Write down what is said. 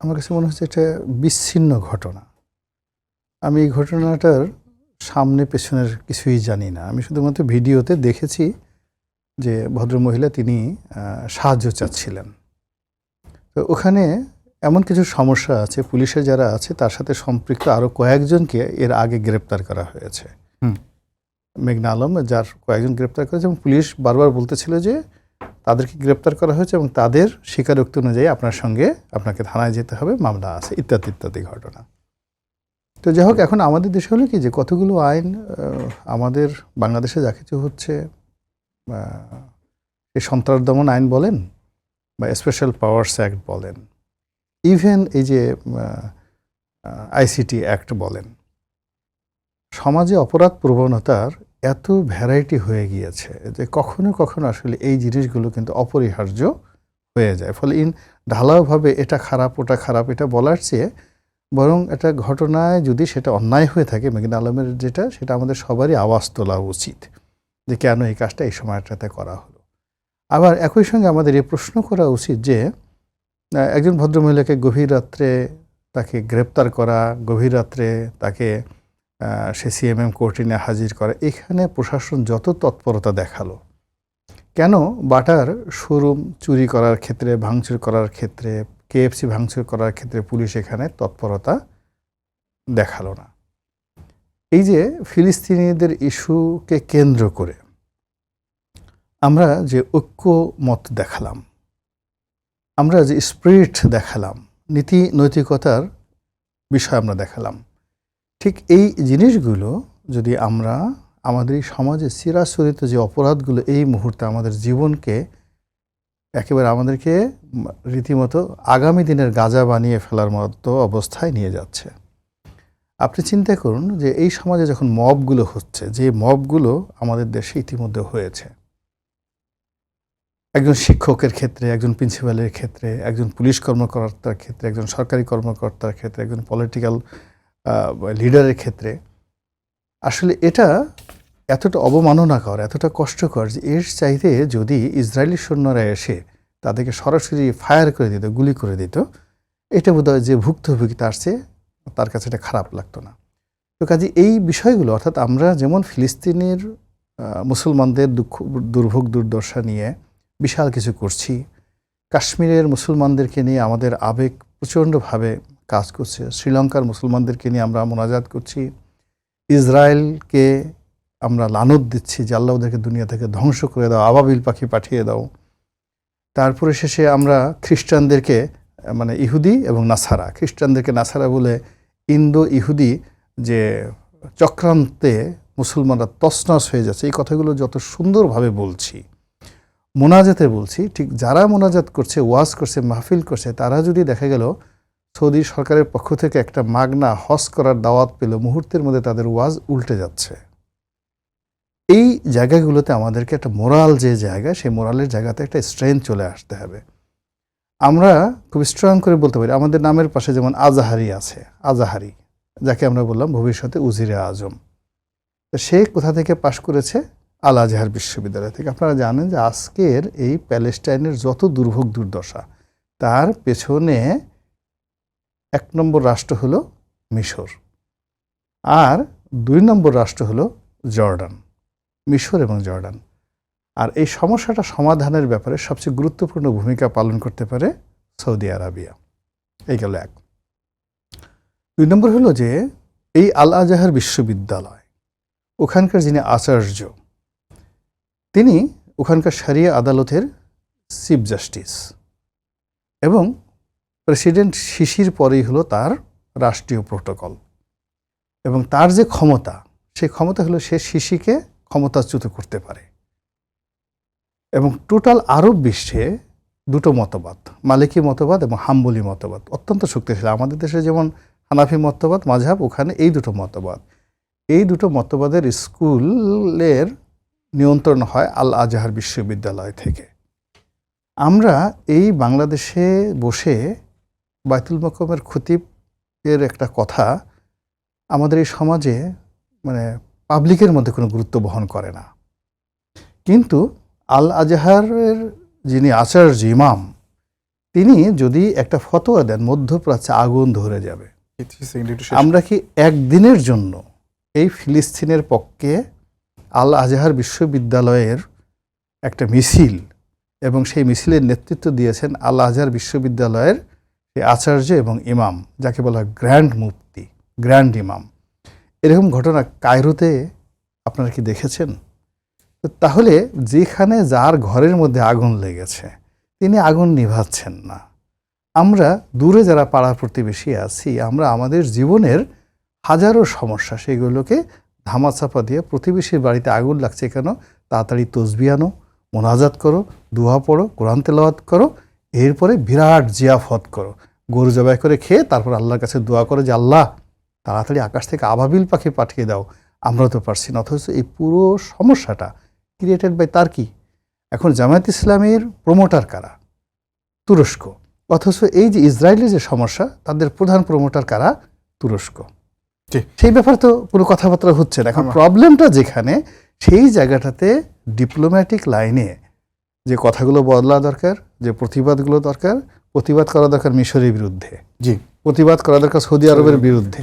আমার কাছে মনে হচ্ছে এটা বিচ্ছিন্ন ঘটনা। আমি এই ঘটনাটার সামনে পেছনের কিছুই জানি না। আমি শুধুমাত্র ভিডিওতে দেখেছি যে ভদ্রমহিলা তিনি সাহায্য চাচ্ছিলেন। তো ওখানে এমন কিছু সমস্যা আছে, পুলিশের যারা আছে তার সাথে সম্পৃক্ত আরও কয়েকজনকে এর আগে গ্রেপ্তার করা হয়েছে। মেঘনা আলম যার কয়েকজন গ্রেপ্তার করেছে এবং পুলিশ বারবার বলতেছিল যে তাদেরকে গ্রেপ্তার করা হয়েছে এবং তাদের স্বীকারোক্তি অনুযায়ী আপনাকে থানায় যেতে হবে, মামলা আছে, ইত্যাদি ইত্যাদি ঘটনা। তো যাই হোক, এখন আমাদের দেশে হলো কি যে কতগুলো আইন আমাদের বাংলাদেশে যা কিছু হচ্ছে, এই সন্ত্রাস দমন আইন বলেন বা স্পেশাল পাওয়ার্স অ্যাক্ট বলেন, ইভেন এই যে আইসিটি অ্যাক্ট বলেন, সমাজে অপরাধ প্রবণতার এত ভ্যারাইটি হয়ে গিয়েছে যে কখনো কখনো আসলে এই জিনিসগুলো কিন্তু অপরিহার্য হয়ে যায়। ফলে ঢালাওভাবে এটা খারাপ ওটা খারাপ এটা বলার চেয়ে বরং একটা ঘটনায় যদি সেটা অন্যায় হয়ে থাকে, মেঘনা আলমের যেটা, সেটা আমাদের সবারই আওয়াজ তোলা উচিত যে কেন এই কাজটা এই সময়টাতে করা হলো। আবার একই সঙ্গে আমাদের এই প্রশ্ন করা উচিত যে একজন ভদ্রমহিলাকে গভীর রাত্রে তাকে গ্রেপ্তার করা, গভীর রাত্রে তাকে সে সিএমএম কোর্টে নিয়ে হাজির করা, এখানে প্রশাসন যত তৎপরতা দেখালো, কেন বাটার শোরুম চুরি করার ক্ষেত্রে, ভাঙচুর করার ক্ষেত্রে, কেএফসি ভাঙচুর করার ক্ষেত্রে পুলিশ এখানে তৎপরতা দেখালো না? এই যে ফিলিস্তিনিদের ইস্যুকে কেন্দ্র করে আমরা যে ঐক্যমত দেখালাম, আমরা যে স্পিরিট দেখালাম, নীতি নৈতিকতার বিষয় আমরা দেখালাম, ঠিক এই জিনিসগুলো যদি আমরা আমাদের এই সমাজে চিরাচরিত যে অপরাধগুলো এই মুহূর্তে আমাদের জীবনকে একেবারে আমাদেরকে রীতিমতো আগামী দিনের গাঁজা বানিয়ে ফেলার মতো অবস্থায় নিয়ে যাচ্ছে। আপনি চিন্তা করুন যে এই সমাজে যখন মবগুলো হচ্ছে, যে মবগুলো আমাদের দেশে ইতিমধ্যে হয়েছে, একজন শিক্ষকের ক্ষেত্রে, একজন প্রিন্সিপালের ক্ষেত্রে, একজন পুলিশ কর্মকর্তার ক্ষেত্রে, একজন সরকারি কর্মকর্তার ক্ষেত্রে, একজন পলিটিক্যাল লিডারের ক্ষেত্রে, আসলে এটা এতটা অবমাননাকর, এতটা কষ্টকর যে এর চাইতে যদি ইসরায়েলি সৈন্যরা এসে তাদেরকে সরাসরি ফায়ার করে দিত, গুলি করে দিত, এটা বোধহয় যে ভুক্তভোগী তার কাছে এটা খারাপ লাগতো না। তো কাজে এই বিষয়গুলো, অর্থাৎ আমরা যেমন ফিলিস্তিনের মুসলমানদের দুর্ভোগ দুর্দশা নিয়ে বিশাল কিছু করছি, কাশ্মীরের মুসলমানদেরকে নিয়ে আমাদের আবেগ প্রচণ্ডভাবে কাজ করছে, শ্রীলঙ্কার মুসলমানদেরকে নিয়ে আমরা মোনাজাত করছি, ইসরায়েলকে আমরা লানত দিচ্ছি যে আল্লাহ ওদেরকে দুনিয়া থেকে ধ্বংস করে দাও, আবাবিল পাখি পাঠিয়ে দাও। তারপরে শেষে আমরা খ্রিস্টানদেরকে, মানে ইহুদি এবং নাসারা, খ্রিস্টানদেরকে নাসারা বলে ইন্দো ইহুদি যে চক্রান্তে মুসলমানরা তছনছ হয়ে যাচ্ছে, এই কথাগুলো যত সুন্দরভাবে বলছি, মোনাজাতে বলছি, ঠিক যারা মোনাজাত করছে, ওয়াজ করছে, মাহফিল করছে, তারা যদি দেখা গেল সৌদি সরকারের পক্ষ থেকে একটা মাগনা হজ করার দাওয়াত পেল, মুহূর্তের মধ্যে তাদের ওয়াজ উল্টে যাচ্ছে। এই জায়গাগুলোতে আমাদেরকে একটা মোরাল যে জায়গা, সেই মোরালের জায়গাতে একটা স্ট্রেংথ চলে আসতে হবে। আমরা খুব স্ট্রং করে বলতে পারি, আমাদের নামের পাশে যেমন আজাহারি আছে, আজাহারি যাকে আমরা বললাম ভবিষ্যতে উজিরে আজম, সে কোথা থেকে পাশ করেছে? আল আজহার বিশ্ববিদ্যালয় থেকে। আপনারা জানেন যে আজকের এই প্যালেস্টাইনের যত দুর্ভোগ দুর্দশা, তার পেছনে 1 নম্বর রাষ্ট্র হলো মিশর, আর 2 নম্বর রাষ্ট্র হলো জর্ডান, মিশর এবং জর্ডান। আর এই সমস্যাটা সমাধানের ব্যাপারে সবচেয়ে গুরুত্বপূর্ণ ভূমিকা পালন করতে পারে সৌদি আরবিয়া। এই গেল 1। 2 নম্বর হলো যে এই আল আজহার বিশ্ববিদ্যালয়, ওখানকার যিনি আচার্য, তিনি ওখানকার শরিয়া আদালতের চিফ জাস্টিস এবং প্রেসিডেন্ট সিসির পরেই হলো তার রাষ্ট্রীয় প্রোটোকল, এবং তার যে ক্ষমতা, সেই ক্ষমতা হলো সে সিসিকে ক্ষমতাচ্যুত করতে পারে। এবং টোটাল আরব বিশ্বে 2টো মতবাদ, মালিকি মতবাদ এবং হাম্বলি মতবাদ অত্যন্ত শক্তিশালী। আমাদের দেশে যেমন হানাফি মতবাদ মাযহাব, ওখানে এই 2টো মতবাদ, এই 2টো মতবাদের স্কুলের নিয়ন্ত্রণ হয় আল আজহার বিশ্ববিদ্যালয় থেকে। আমরা এই বাংলাদেশে বসে বাইতুল মোকাররমের খতিবের একটা কথা আমাদের এই সমাজে মানে পাবলিকের মধ্যে কোনো গুরুত্ব বহন করে না, কিন্তু আল আজহারের যিনি আচার্য ইমাম, তিনি যদি একটা ফতোয়া দেন মধ্যপ্রাচ্যে আগুন ধরে যাবে, আমরা কি একদিনের জন্য এই ফিলিস্তিনের পক্ষে আল আজহার বিশ্ববিদ্যালয়ের একটা মিছিল, এবং সেই মিছিলের নেতৃত্ব দিয়েছেন আল আজহার বিশ্ববিদ্যালয়ের আচার্য এবং ইমাম, যাকে বলা হয় গ্র্যান্ড মুফতি, গ্র্যান্ড ইমাম, এরকম ঘটনা কায়রোতে আপনারা কি দেখেছেন? তো তাহলে যেখানে যার ঘরের মধ্যে আগুন লেগেছে তিনি আগুন নিভাচ্ছেন না। আমরা দূরে যারা পাড়া প্রতিবেশী আছি, আমরা আমাদের জীবনের হাজারো সমস্যা সেগুলোকে ধামাচাপা দিয়ে প্রতিবেশীর বাড়িতে আগুন লাগছে কেন, তাড়াতাড়ি তসবিহ আনো, মোনাজাত করো, দোয়া পড়ো, কোরআন তেলাওয়াত করো, এরপরে বিরাট জিয়াফত করো, গরু জবাই করে খেয়ে তারপর আল্লাহর কাছে দোয়া করো যে আল্লাহ তাড়াতাড়ি আকাশ থেকে আবাবিল পাখি পাঠিয়ে দাও, আমরা তো পারছি না। অথচ এই পুরো সমস্যাটা ক্রিয়েটেড বাই তার কি? এখন জামায়াত ইসলামের প্রমোটার কারা? তুরস্ক। অথচ এই যে ইসরায়েলের যে সমস্যা, তাদের প্রধান প্রমোটার কারা? তুরস্ক। সেই ব্যাপারে তো কোনো কথাবার্তা হচ্ছে না। এখন প্রবলেমটা যেখানে, সেই জায়গাটাতে ডিপ্লোম্যাটিক লাইনে যে কথাগুলো বদলা দরকার, যে প্রতিবাদগুলো দরকার, প্রতিবাদ করা দরকার মিশরের বিরুদ্ধে, প্রতিবাদ করা দরকার সৌদি আরবের বিরুদ্ধে,